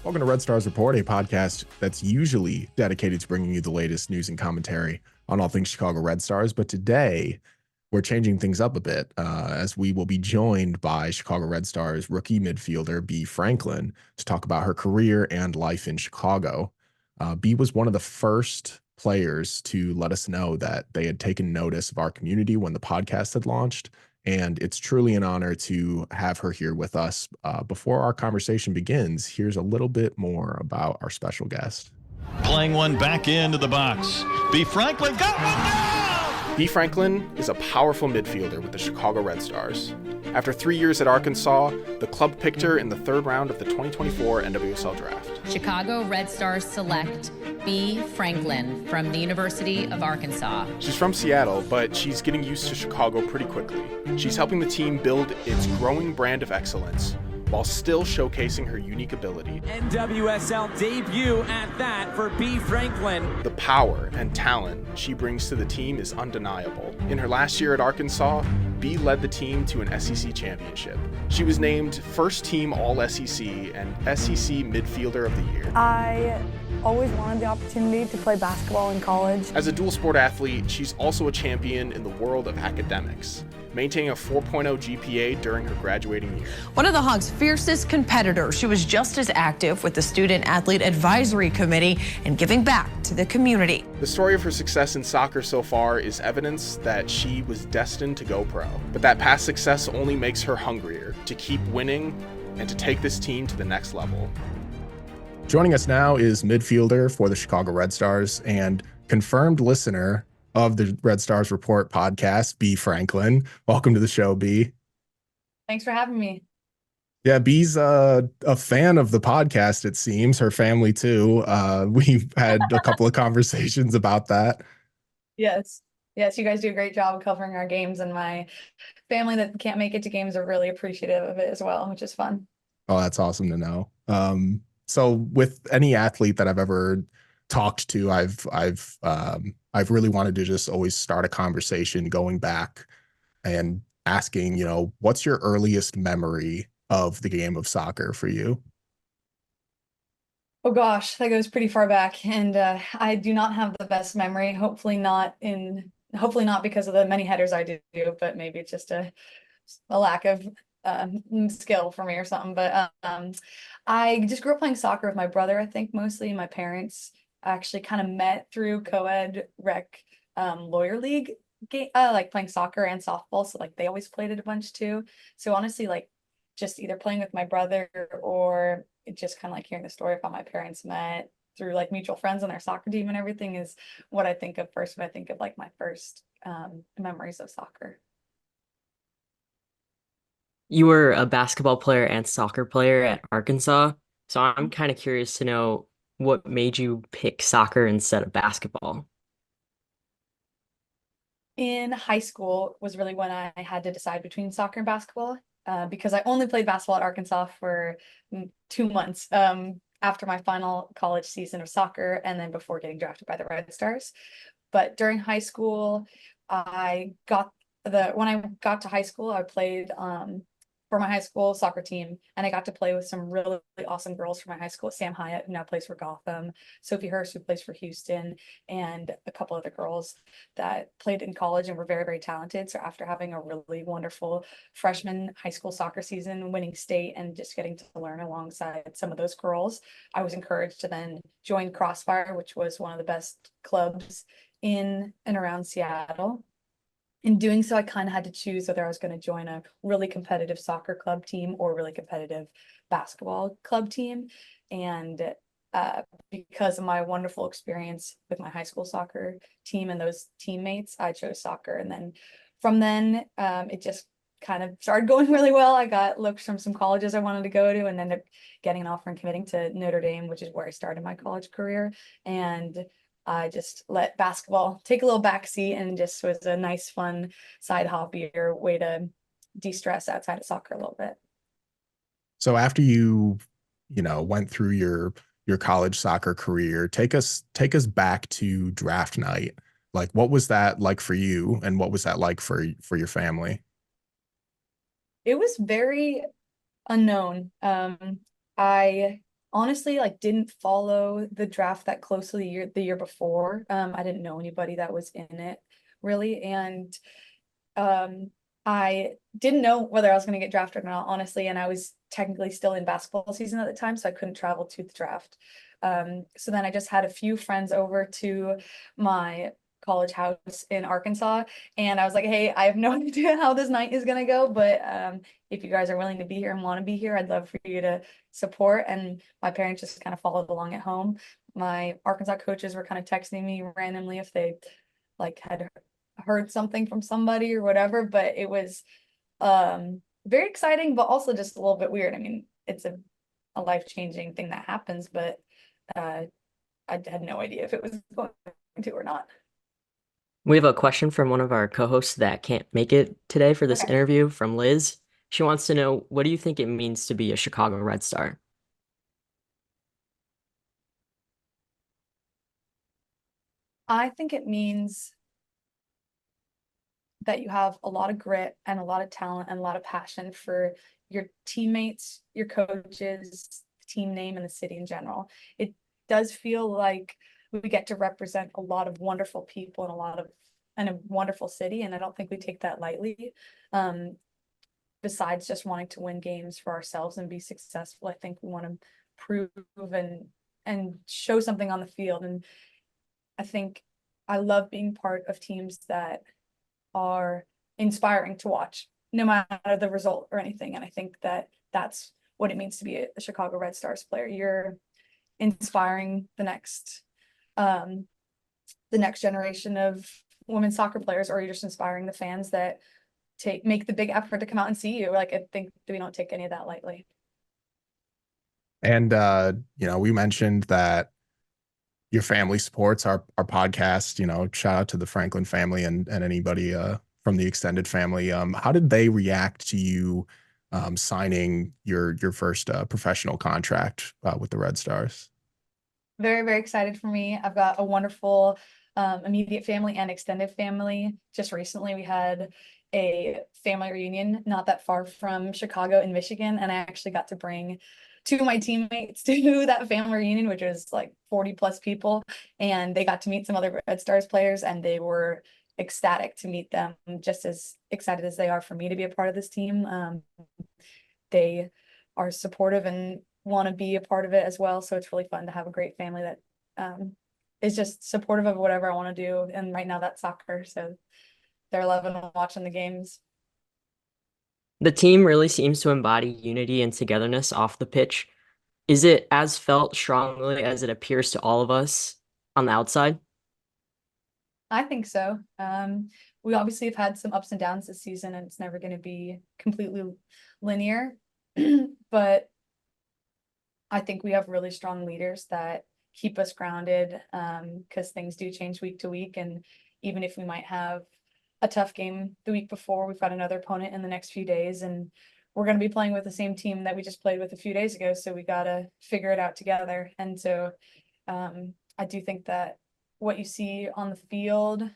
Welcome to Red Stars Report, a podcast that's usually dedicated to bringing you the latest news and commentary on all things Chicago Red Stars. But today, we're changing things up a bit as we will be joined by Chicago Red Stars rookie midfielder Bea Franklin to talk about her career and life in Chicago. Bea was one of the first players to let us know that they had taken notice of our community when the podcast had launched. And it's truly an honor to have her here with us. Before our conversation begins, here's a little bit more about our special guest. Playing one back into the box. Bea Franklin got one down! Bea Franklin is a powerful midfielder with the Chicago Red Stars. After 3 years at Arkansas, the club picked her in the third round of the 2024 NWSL draft. Chicago Red Stars select Bea Franklin from the University of Arkansas. She's from Seattle, but she's getting used to Chicago pretty quickly. She's helping the team build its growing brand of excellence while still showcasing her unique ability. NWSL debut at that for Bea Franklin. The power and talent she brings to the team is undeniable. In her last year at Arkansas, Bea led the team to an SEC championship. She was named first team All-SEC and SEC Midfielder of the Year. I always wanted the opportunity to play basketball in college. As a dual sport athlete, she's also a champion in the world of academics, maintaining a 4.0 GPA during her graduating year. One of the Hogs' fiercest competitors, she was just as active with the Student Athlete Advisory Committee and giving back to the community. The story of her success in soccer so far is evidence that she was destined to go pro. But that past success only makes her hungrier to keep winning and to take this team to the next level. Joining us now is midfielder for the Chicago Red Stars and confirmed listener of the Red Stars Report podcast, Bea Franklin. Welcome to the show, Bea. Thanks for having me. Yeah, Bea's a fan of the podcast, it seems. Her family, too. We've had a couple of conversations about that. Yes, you guys do a great job of covering our games, and my family that can't make it to games are really appreciative of it as well, which is fun. Oh, that's awesome to know. So with any athlete that I've ever talked to, I've really wanted to just always start a conversation going back and asking, what's your earliest memory of the game of soccer for you? Oh gosh, that goes pretty far back, and I do not have the best memory. Hopefully not because of the many headers I do, but maybe it's just a lack of skill for me or something. But I just grew up playing soccer with my brother, I think mostly. My parents actually kind of met through co-ed rec lawyer league game, like playing soccer and softball, so like they always played it a bunch too. So honestly, like just either playing with my brother or just kind of like hearing the story of how my parents met through like mutual friends on their soccer team and everything is what I think of first when I think of like my first memories of soccer. You were a basketball player and soccer player at Arkansas, so I'm kind of curious to know what made you pick soccer instead of basketball. In high school was really when I had to decide between soccer and basketball, because I only played basketball at Arkansas for 2 months after my final college season of soccer and then before getting drafted by the Red Stars. But during high school, when I got to high school, I played for my high school soccer team, and I got to play with some really, really awesome girls from my high school. Sam Hyatt, who now plays for Gotham, Sophie Hurst, who plays for Houston, and a couple other girls that played in college and were very, very talented. So after having a really wonderful freshman high school soccer season, winning state, and just getting to learn alongside some of those girls, I was encouraged to then join Crossfire, which was one of the best clubs in and around Seattle. In doing so, I kind of had to choose whether I was going to join a really competitive soccer club team or a really competitive basketball club team. And because of my wonderful experience with my high school soccer team and those teammates, I chose soccer. And then from then, it just kind of started going really well. I got looks from some colleges I wanted to go to and ended up getting an offer and committing to Notre Dame, which is where I started my college career. And I just let basketball take a little backseat and just was a nice, fun side hobby or way to de-stress outside of soccer a little bit. So after you went through your college soccer career, take us back to draft night. Like, what was that like for you, and what was that like for your family? It was very unknown. I honestly like didn't follow the draft that closely the year before. I didn't know anybody that was in it really, and I didn't know whether I was going to get drafted or not, honestly, and I was technically still in basketball season at the time, so I couldn't travel to the draft. So then I just had a few friends over to my college house in Arkansas, and I was like, hey, I have no idea how this night is gonna go, but if you guys are willing to be here and want to be here, I'd love for you to support. And my parents just kind of followed along at home. My Arkansas coaches were kind of texting me randomly if they like had heard something from somebody or whatever, but it was very exciting, but also just a little bit weird. I mean, it's a life-changing thing that happens, but I had no idea if it was going to or not. We have a question from one of our co-hosts that can't make it today for this Okay. interview, from Liz. She wants to know, what do you think it means to be a Chicago Red Star? I think it means that you have a lot of grit and a lot of talent and a lot of passion for your teammates, your coaches, the team name, and the city in general. It does feel like we get to represent a lot of wonderful people and a wonderful city, and I don't think we take that lightly. Besides just wanting to win games for ourselves and be successful, I think we want to prove and show something on the field. And I think I love being part of teams that are inspiring to watch, no matter the result or anything. And I think that that's what it means to be a Chicago Red Stars player. You're inspiring the next generation of women's soccer players, or you're just inspiring the fans that make the big effort to come out and see you. Like, I think that we don't take any of that lightly. And we mentioned that your family supports our podcast. Shout out to the Franklin family and anybody from the extended family. How did they react to you signing your first professional contract with the Red Stars? Very, very excited for me. I've got a wonderful immediate family and extended family. Just recently we had a family reunion not that far from Chicago in Michigan, and I actually got to bring two of my teammates to that family reunion, which was like 40 plus people, and they got to meet some other Red Stars players, and they were ecstatic to meet them, just as excited as they are for me to be a part of this team. They are supportive and want to be a part of it as well, so it's really fun to have a great family that is just supportive of whatever I want to do, and right now that's soccer, so they're loving watching the games. The team really seems to embody unity and togetherness off the pitch. Is it as felt strongly as it appears to all of us on the outside? I think so. We obviously have had some ups and downs this season, and it's never going to be completely linear, but I think we have really strong leaders that keep us grounded, because things do change week to week, and even if we might have a tough game the week before, we've got another opponent in the next few days, and we're going to be playing with the same team that we just played with a few days ago, so we got to figure it out together. And so I do think that what you see on the field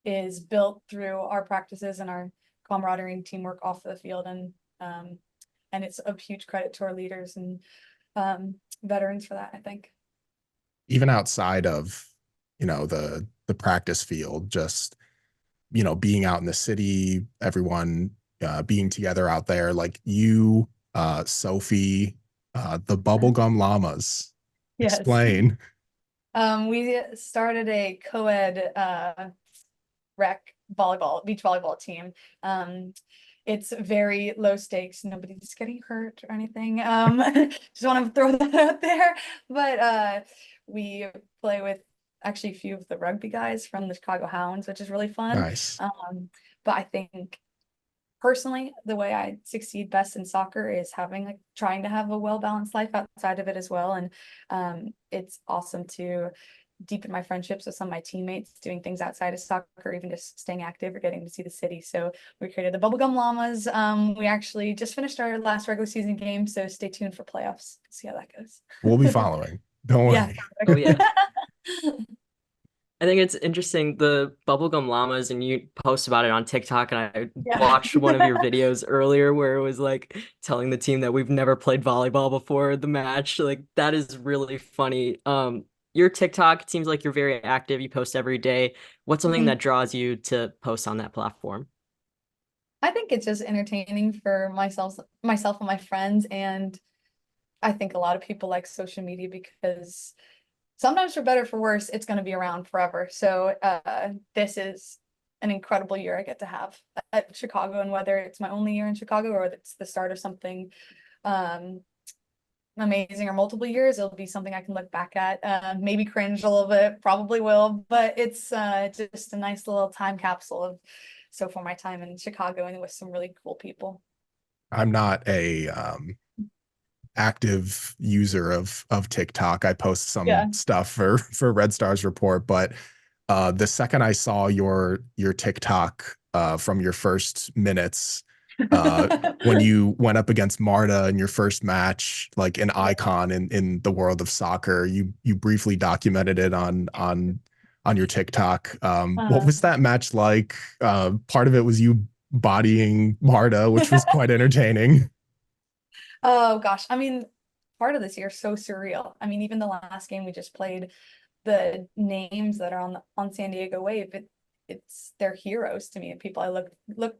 is built through our practices and our camaraderie and teamwork off the field, and it's a huge credit to our leaders and veterans for that, I think. Even outside of the practice field, just being out in the city, everyone being together out there, like you, Sophie, the bubblegum llamas. Yes. Explain. We started a co-ed beach volleyball team. It's very low stakes. Nobody's getting hurt or anything. Just want to throw that out there. But we play with actually a few of the rugby guys from the Chicago Hounds, which is really fun. Nice. But I think personally, the way I succeed best in soccer is trying to have a well-balanced life outside of it as well. And it's awesome to deepen my friendships with some of my teammates, doing things outside of soccer, even just staying active or getting to see the city. So we created the Bubblegum Llamas. We actually just finished our last regular season game, so stay tuned for playoffs. See how that goes. We'll be following. Don't worry. Yeah. Oh, yeah. I think it's interesting, the bubblegum llamas, and you post about it on TikTok, and I Yeah. watched one of your videos earlier where it was like telling the team that we've never played volleyball before the match. Like that is really funny. Your TikTok, it seems like you're very active. You post every day. What's something Mhm. that draws you to post on that platform? I think it's just entertaining for myself and my friends, and I think a lot of people like social media because sometimes for better, for worse, it's going to be around forever. So this is an incredible year I get to have at Chicago, and whether it's my only year in Chicago or it's the start of something um, amazing or multiple years, it'll be something I can look back at, maybe cringe a little bit, probably will, but it's just a nice little time capsule of so far my time in Chicago and with some really cool people. I'm not a active user of TikTok. I post some Yeah. stuff for Red Stars Report, but the second I saw your TikTok from your first minutes, when you went up against Marta in your first match, like an icon in the world of soccer, you briefly documented it on your TikTok. What was that match like? Part of it was you bodying Marta, which was quite entertaining. Oh gosh, I mean, part of this year is so surreal. I mean, even the last game we just played, the names that are on San Diego Wave, it's they're heroes to me. People I look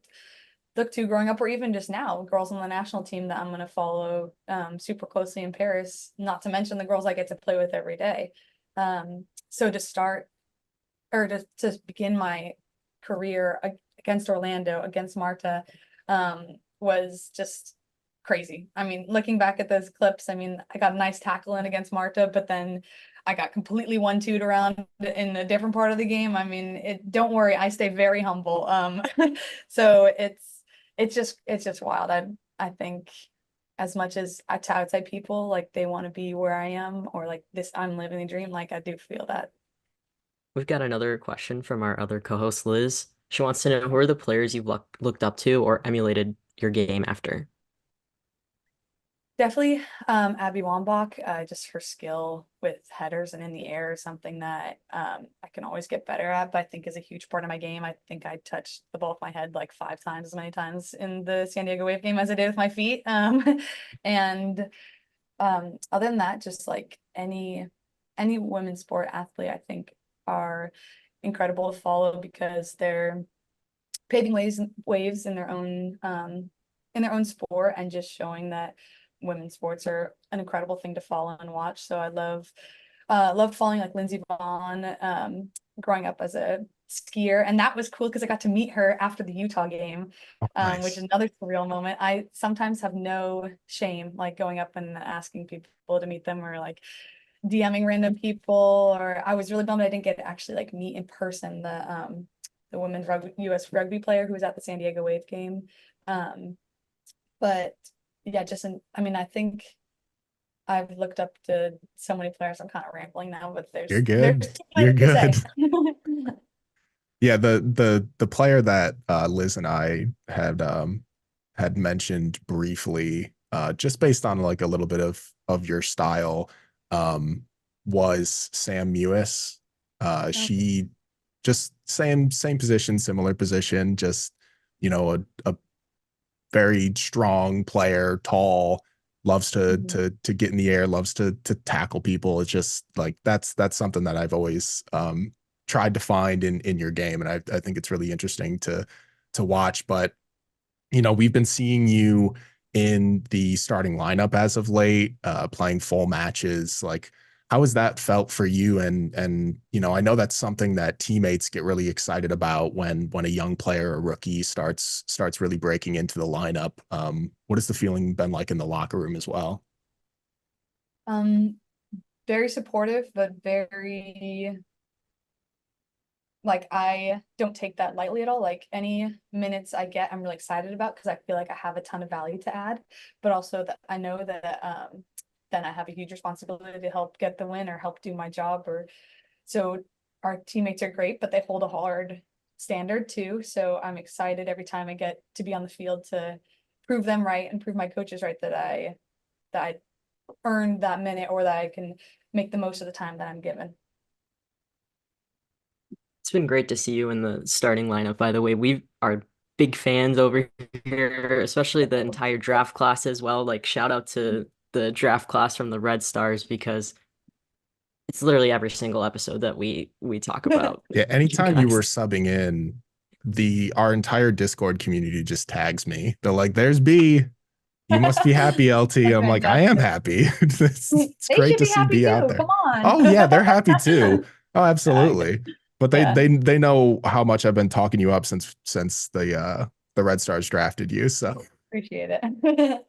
to growing up, or even just now, girls on the national team that I'm going to follow super closely in Paris. Not to mention the girls I get to play with every day. So to start or to begin my career against Orlando, against Marta, was just crazy. I mean, looking back at those clips, I mean, I got a nice tackle in against Marta, but then I got completely 1-2'd around in a different part of the game. I mean, don't worry, I stay very humble. So it's just wild. I think as much as to outside people, like they want to be where I am, or like this, I'm living the dream. Like I do feel that. We've got another question from our other co-host, Liz. She wants to know who are the players you've looked up to or emulated your game after? Definitely Abby Wambach, just her skill with headers and in the air is something that I can always get better at, but I think is a huge part of my game. I think I touched the ball with my head like 5 times as many times in the San Diego Wave game as I did with my feet. And other than that, just like any women's sport athlete, I think are incredible to follow because they're paving waves in their own sport, and just showing that women's sports are an incredible thing to follow and watch. So I loved following like Lindsey Vaughn growing up as a skier, and that was cool because I got to meet her after the Utah game, which Nice. is another surreal moment. I sometimes have no shame like going up and asking people to meet them, or like DMing random people, or I was really bummed I didn't get to actually like meet in person the women's US rugby player who was at the San Diego Wave game. But yeah, I mean, I think I've looked up to so many players. I'm kind of rambling now, but You're there's good. too You're many to say. good. Yeah, the player that Liz and I had mentioned briefly, just based on like a little bit of your style, um, was Sam Mewis. She just same position, similar position, just a very strong player, tall, loves to Mhm. to get in the air, loves to tackle people. It's just like that's something that I've always tried to find in your game, and I think it's really interesting to watch. But we've been seeing you in the starting lineup as of late, playing full matches. Like, how has that felt for you? And I know that's something that teammates get really excited about when a young player or rookie starts really breaking into the lineup. What has the feeling been like in the locker room as well? Um, very supportive, but very like I don't take that lightly at all. Like any minutes I get, I'm really excited about because I feel like I have a ton of value to add, but also that I know that then I have a huge responsibility to help get the win or help do my job. Or so our teammates are great, but they hold a hard standard too. So I'm excited every time I get to be on the field to prove them right and prove my coaches right that I earned that minute, or that I can make the most of the time that I'm given. It's been great to see you in the starting lineup, by the way. We are big fans over here, especially the entire draft class as well. Like, shout out to the draft class from the Red Stars because it's literally every single episode that we talk about. Yeah, you anytime you were guys. subbing in, our entire Discord community just tags me. They're like, "There's B. You must be happy, LT." That's I'm like, "I am fantastic. happy." It's They great should to be see happy B out too. there. Come on. Oh yeah, they're happy too. Oh, absolutely. But they Yeah. they know how much I've been talking you up since the Red Stars drafted you. So Appreciate it.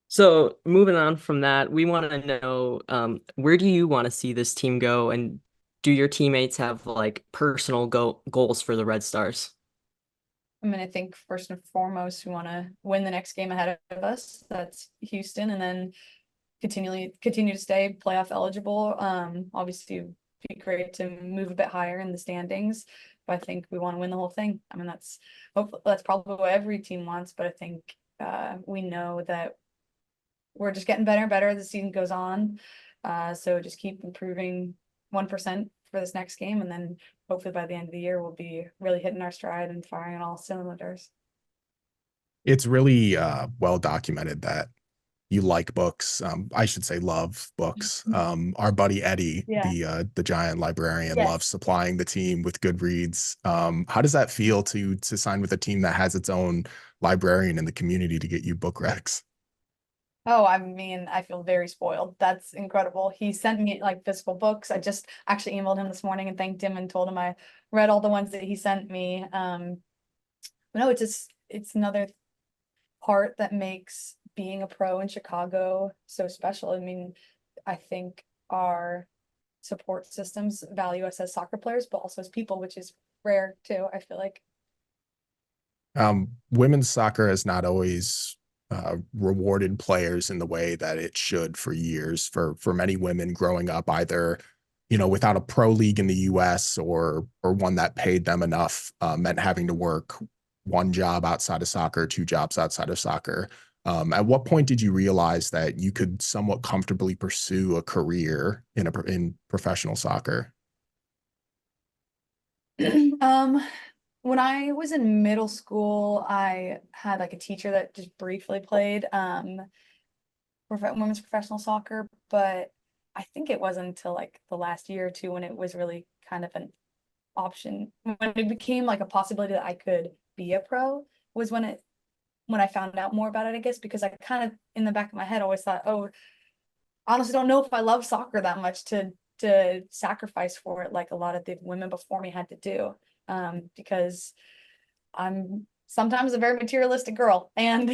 So moving on from that, we want to know where do you want to see this team go, and do your teammates have like personal goals for the Red Stars? I mean, I think first and foremost, we want to win the next game ahead of us. That's Houston, and then continue to stay playoff eligible. Obviously, it'd be great to move a bit higher in the standings, but I think we want to win the whole thing. I mean, that's probably what every team wants, but I think we know that we're just getting better and better as the season goes on. So just keep improving 1% for this next game, and then hopefully by the end of the year we'll be really hitting our stride and firing on all cylinders. it's really well documented that you like books. I should say love books. Our buddy Eddie, Yeah. The giant librarian, Yes. loves supplying the team with good reads. How does that feel to sign with a team that has its own librarian in the community to get you book recs? Oh, I mean, I feel very spoiled. That's incredible. He sent me like physical books. I just actually emailed him this morning and thanked him and told him I read all the ones that he sent me. But no, it's another part that makes being a pro in Chicago so special. I mean, I think our support systems value us as soccer players, but also as people, which is rare too, I feel like. Women's soccer has not always rewarded players in the way that it should for years. For many women growing up, either without a pro league in the U.S. or one that paid them enough, meant having to work one job outside of soccer, two jobs outside of soccer. At what point did you realize that you could somewhat comfortably pursue a career in professional soccer? When I was in middle school, I had like a teacher that just briefly played women's professional soccer, but I think it wasn't until like the last year or two when it was really kind of an option. When it became like a possibility that I could be a pro was when I found out more about it, I guess, because I kind of in the back of my head always thought, oh, I honestly don't know if I love soccer that much to sacrifice for it like a lot of the women before me had to do. Because I'm sometimes a very materialistic girl and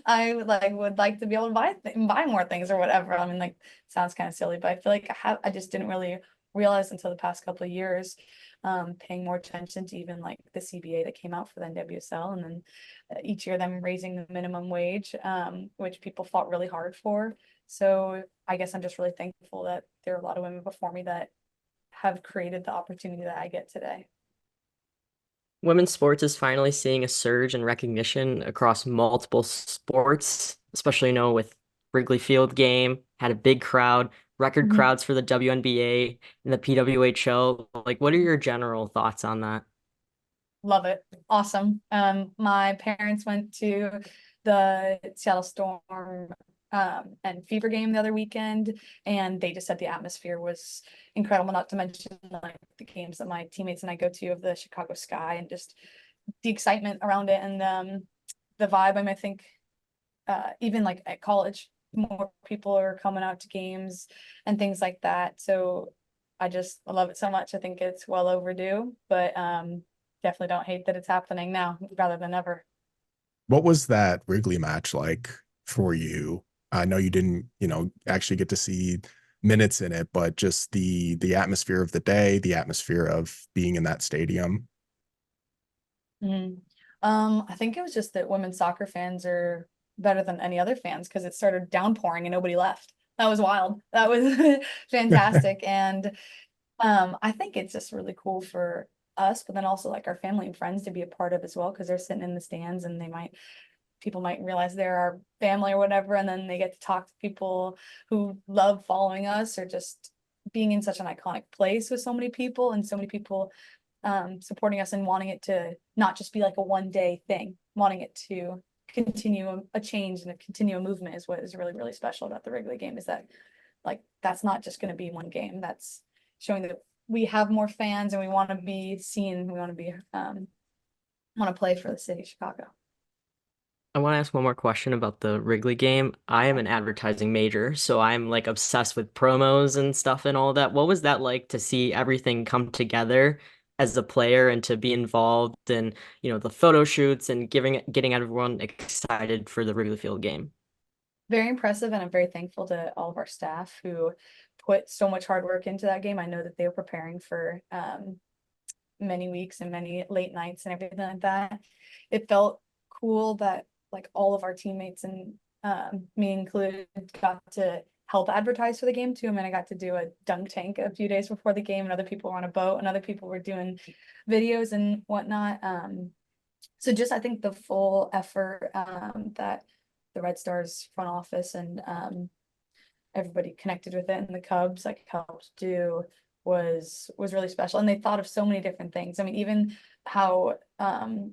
I would like to be able to buy more things or whatever. I mean, like, sounds kind of silly, but I feel like I just didn't really realize until the past couple of years, paying more attention to even like the CBA that came out for the NWSL, and then each year them raising the minimum wage, which people fought really hard for. So I guess I'm just really thankful that there are a lot of women before me that have created the opportunity that I get today. Women's sports is finally seeing a surge in recognition across multiple sports, especially with Wrigley Field game, had a big crowd, record crowds for the WNBA and the PWHL. Like, what are your general thoughts on that? Love it. Awesome. My parents went to the Seattle Storm and Fever game the other weekend, and they just said the atmosphere was incredible, not to mention like the games that my teammates and I go to of the Chicago Sky, and just the excitement around it, and the vibe. I mean, I think even like at college, more people are coming out to games and things like that. So I love it so much. I think it's well overdue, but definitely don't hate that it's happening now rather than ever. What was that Wrigley match like for you? I know you didn't, actually get to see minutes in it, but just the atmosphere of the day, the atmosphere of being in that stadium. I think it was just that women's soccer fans are better than any other fans because it started downpouring and nobody left. That was wild. That was fantastic. And I think it's just really cool for us, but then also like our family and friends to be a part of as well, because they're sitting in the stands and people might realize they're our family or whatever, and then they get to talk to people who love following us or just being in such an iconic place with so many people and so many people supporting us and wanting it to not just be like a one-day thing, wanting it to continue a change and continue a movement is what is really, really special about the Wrigley game, is that like that's not just going to be one game. That's showing that we have more fans and we want to be seen. We want to be want to play for the city of Chicago. I want to ask one more question about the Wrigley game. I am an advertising major, so I'm like obsessed with promos and stuff and all that. What was that like to see everything come together as a player and to be involved in, the photo shoots and getting everyone excited for the Wrigley Field game? Very impressive, and I'm very thankful to all of our staff who put so much hard work into that game. I know that they were preparing for many weeks and many late nights and everything like that. It felt cool that like all of our teammates and me included got to help advertise for the game too. I mean, I got to do a dunk tank a few days before the game, and other people were on a boat and other people were doing videos and whatnot. So just I think the full effort that the Red Stars front office and everybody connected with it and the Cubs like helped do was really special. And they thought of so many different things. I mean, even how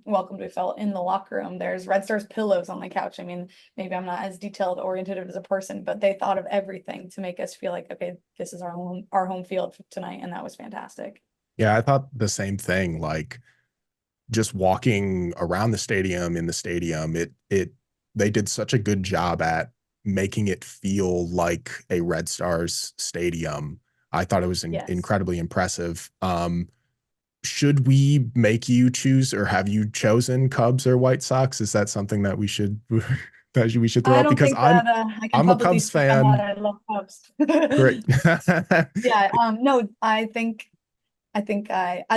welcomed we felt in the locker room. There's Red Stars pillows on the couch. I mean, maybe I'm not as detailed oriented as a person, but they thought of everything to make us feel like, okay, this is our home field for tonight. And that was fantastic. Yeah, I thought the same thing. Like just walking around the stadium, they did such a good job at making it feel like a Red Stars stadium. I thought it was incredibly impressive. Should we make you choose, or have you chosen Cubs or White Sox? Is that something that we should throw up? Because I'm a Cubs fan. I love Cubs. Great. Yeah. No, I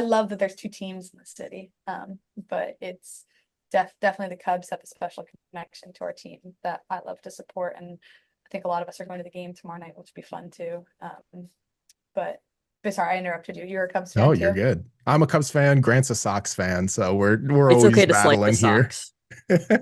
love that there's two teams in the city. But it's definitely the Cubs have a special connection to our team that I love to support, and I think a lot of us are going to the game tomorrow night, which will be fun too. But sorry, I interrupted you. You're a Cubs fan. Oh, you're good. I'm a Cubs fan. Grant's a Sox fan, so we're it's always okay to battling like the here. Sox.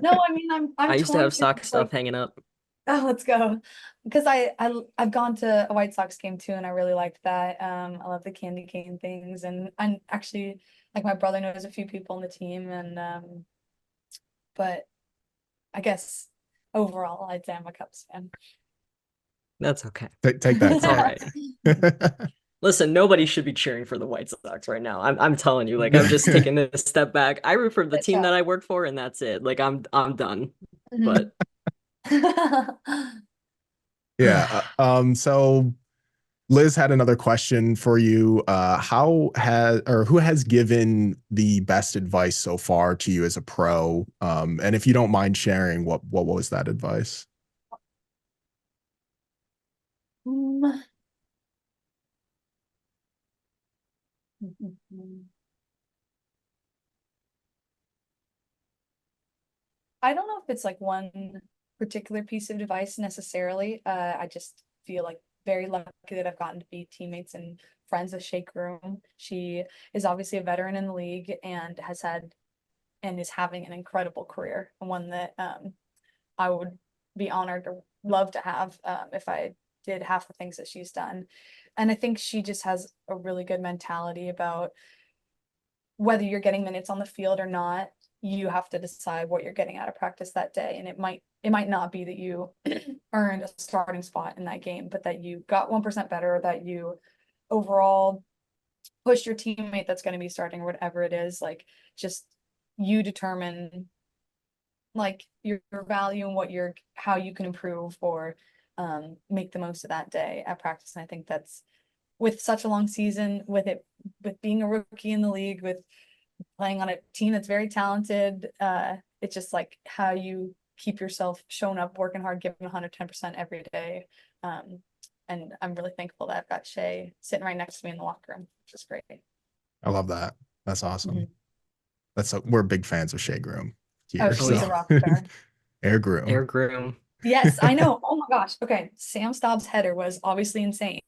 No, I mean I used to have Sox stuff hanging up. Oh, let's go. Because I've gone to a White Sox game too, and I really liked that. I love the candy cane things, and I'm actually like my brother knows a few people on the team, and but I guess overall I'd say I'm a Cubs fan. That's okay. Take that. It's all right. Listen, nobody should be cheering for the White Sox right now. I'm telling you, like I'm just taking a step back. I root for the team that I work for, and that's it. Like I'm done. But yeah. So Liz had another question for you. Who has given the best advice so far to you as a pro? And if you don't mind sharing, what was that advice? I don't know if it's like one particular piece of advice necessarily. I just feel like very lucky that I've gotten to be teammates and friends with Shay Grom. She is obviously a veteran in the league and has had and is having an incredible career, and one that I would be honored or love to have if I did half the things that she's done. And I think she just has a really good mentality about whether you're getting minutes on the field or not. You have to decide what you're getting out of practice that day, and it might not be that you earned a starting spot in that game, but that you got 1% better, that you overall pushed your teammate that's going to be starting or whatever it is. Like just you determine like your value and how you can improve or make the most of that day at practice. And I think that's with such a long season, with being a rookie in the league, with playing on a team that's very talented, it's just like how you keep yourself showing up, working hard, giving 110% every day. And I'm really thankful that I've got Shay sitting right next to me in the locker room, which is great. I love that. That's awesome. Mm-hmm. We're big fans of Shay Grom here. Oh, she's a rock star. Air Groom. Yes, I know. Oh my gosh. Okay. Sam Staub's header was obviously insane,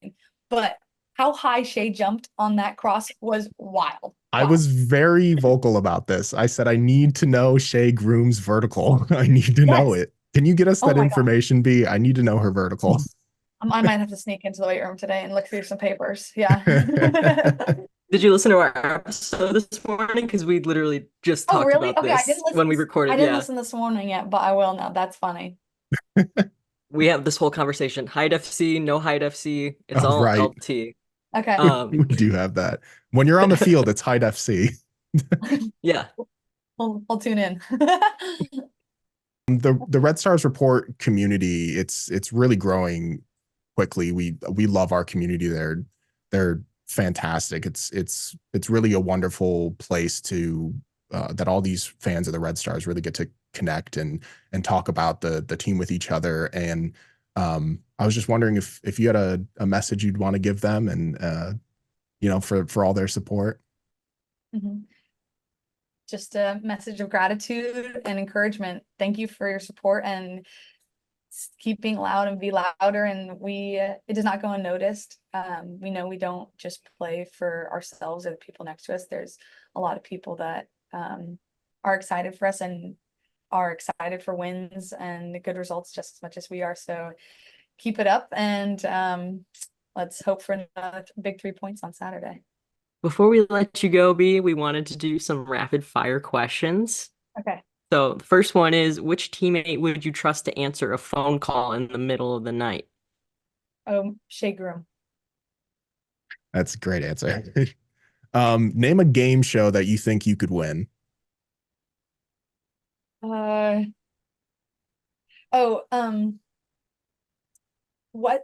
but how high Shay jumped on that cross was wild. I was very vocal about this. I said, I need to know Shay Grom's vertical. I need to know it. Can you get us that information, B? I need to know her vertical. I might have to sneak into the weight room today and look through some papers. Yeah. Did you listen to our episode this morning? Because we literally just Oh, talked really? about Okay, I this didn't listen. when we recorded. I didn't Yeah, listen this morning yet, but I will now. That's funny. we have this whole conversation. Hide FC, no hide FC. It's Oh, all right. LT. Okay. We do have that. When you're on the field, it's Hide FC. Yeah. We'll tune in. The Red Stars Report community, it's really growing quickly. We love our community there. They're fantastic. It's really a wonderful place to that all these fans of the Red Stars really get to connect and talk about the team with each other. And I was just wondering if you had a message you'd want to give them and for all their support. Mhm. Just a message of gratitude and encouragement. Thank you for your support and keep being loud and be louder. And it does not go unnoticed. We know we don't just play for ourselves or the people next to us. There's a lot of people that are excited for us and are excited for wins and good results just as much as we are. So keep it up and let's hope for another big 3 points on Saturday. Before we let you go, B, we wanted to do some rapid fire questions. Okay. So the first one is, which teammate would you trust to answer a phone call in the middle of the night? Shay Grom. That's a great answer. Name a game show that you think you could win.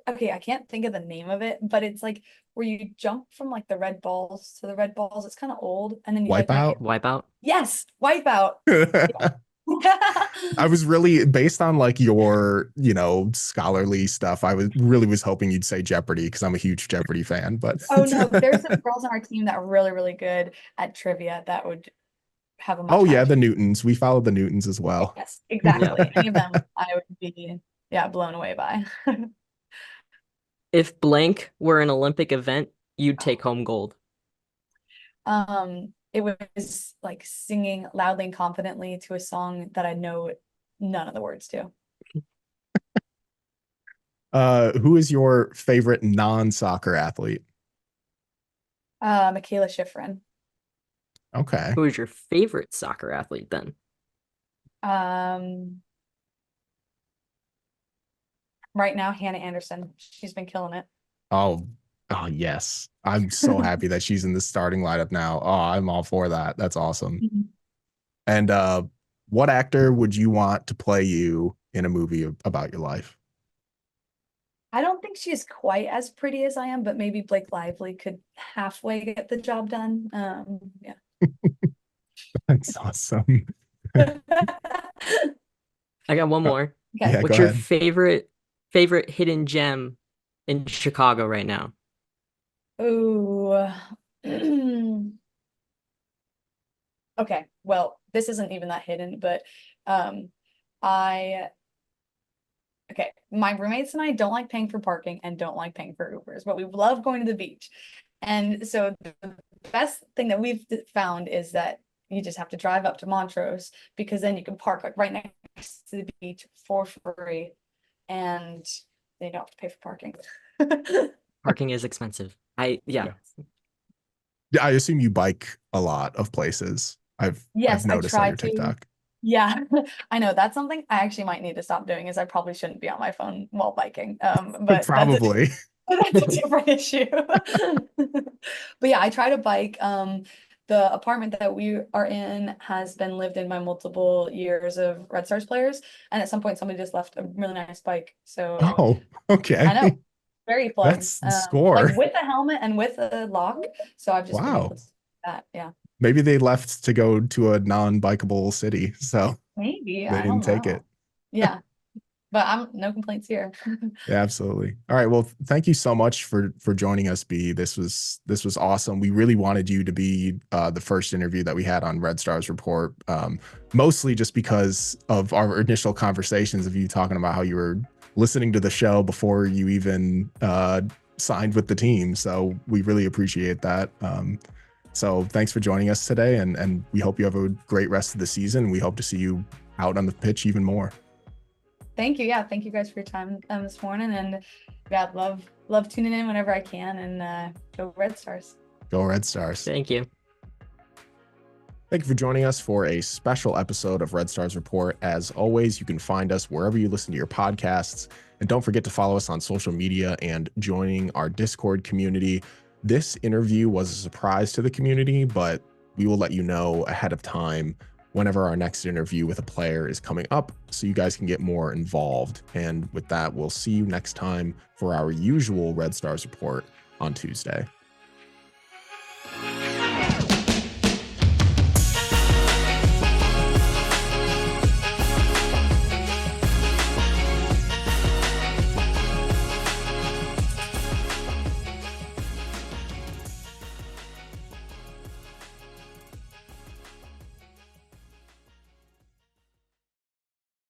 Okay, I can't think of the name of it, but it's like where you jump from like the red balls to the red balls. It's kind of old, and then you Wipeout? Wipeout? Yes, Wipeout. I was really based on like your, scholarly stuff. I was hoping you'd say Jeopardy because I'm a huge Jeopardy fan, but Oh no, there's some girls on our team that are really, really good at trivia that would have a much oh yeah, higher the Newtons. We followed the Newtons as well. Yes, exactly. Any of them I would be blown away by. If blank were an Olympic event, you'd take home gold. It was like singing loudly and confidently to a song that I know none of the words to. Who is your favorite non-soccer athlete? Michaela Schifrin. Okay. Who is your favorite soccer athlete then? Right now, Hannah Anderson. She's been killing it. Oh yes. I'm so happy that she's in the starting lineup now. Oh, I'm all for that. That's awesome. Mhm. And what actor would you want to play you in a movie about your life? I don't think she's quite as pretty as I am, but maybe Blake Lively could halfway get the job done. Yeah. That's awesome. I got one more. Okay. Yeah, What's go your ahead. favorite hidden gem in Chicago right now? Oh, okay. Well, this isn't even that hidden, but my roommates and I don't like paying for parking and don't like paying for Ubers, but we love going to the beach. And so the best thing that we've found is that you just have to drive up to Montrose because then you can park like right next to the beach for free and then you don't have to pay for parking. Parking is expensive. Yeah, I assume you bike a lot of places. I've noticed on your TikTok. Yeah, I know that's something I actually might need to stop doing is I probably shouldn't be on my phone while biking. But Probably. that's a different issue. But yeah, I try to bike. The apartment that we are in has been lived in by multiple years of Red Stars players, and at some point somebody just left a really nice bike. So Oh, okay. I know, very plugged. That's the score. Like with a helmet and with a lock. So I've just been able to do that. Yeah. Maybe they left to go to a non-bikeable city, so Maybe they didn't take it. Yeah. But I'm no complaints here. Yeah, absolutely. All right. Well, thank you so much for joining us, B. This was awesome. We really wanted you to be the first interview that we had on Red Stars Report, mostly just because of our initial conversations of you talking about how you were listening to the show before you even signed with the team. So we really appreciate that. So thanks for joining us today, and we hope you have a great rest of the season. We hope to see you out on the pitch even more. Thank you. Yeah, thank you guys for your time this morning, and yeah, love tuning in whenever I can, and go Red Stars. Go Red Stars. Thank you. Thank you for joining us for a special episode of Red Stars Report. As always, you can find us wherever you listen to your podcasts. And don't forget to follow us on social media and joining our Discord community. This interview was a surprise to the community, but we will let you know ahead of time whenever our next interview with a player is coming up, so you guys can get more involved. And with that, we'll see you next time for our usual Red Stars Report on Tuesday.